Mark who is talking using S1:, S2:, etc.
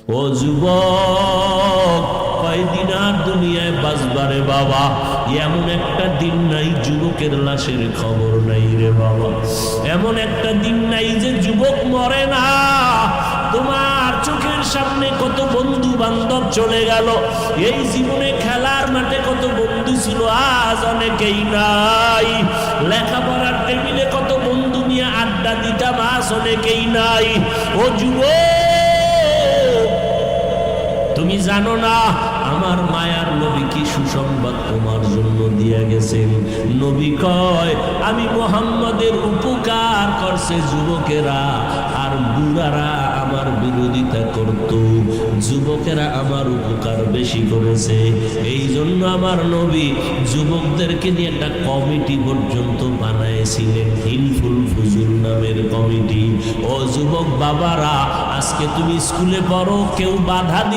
S1: ও যুবক, কয়দিন আর দুনিয়ায় বাঁচবারে বাবা? এমন একটা দিন নাই যুবকের লাশের খবর নাই রে বাবা। এমন একটা দিন নাই যে যুবক মরে না। তোমার চোখের সামনে কত বন্ধু বান্ধব চলে গেল। এই জীবনে খেলার মাঠে কত বন্ধু ছিল, আজ অনেকেই নাই। লেখাপড়ার টেবিলে কত বন্ধু নিয়ে আড্ডা দিতাম, আজ অনেকেই নাই। ও যুবক, তুমি জানো না আমার মায়ার নবী কি সুসংবাদ তোমার জন্য দিয়ে গেছেন? নবী কয়, আমি মুহাম্মদের উপকার করছে যুবকেরা, আর বুড়ারা আমার বিরোধিতা করত। যুবকেরা আমার উপকার বেশি করেছে। এই জন্য আমার নবী যুবকদেরকে নিয়ে একটা কমিটি পর্যন্ত বানাইছিলেন, হিলফুল ফুজুল নামের কমিটি। ও যুবক বাবারা, আজকে তুমি স্কুলে পড়ো, কেউ বাধা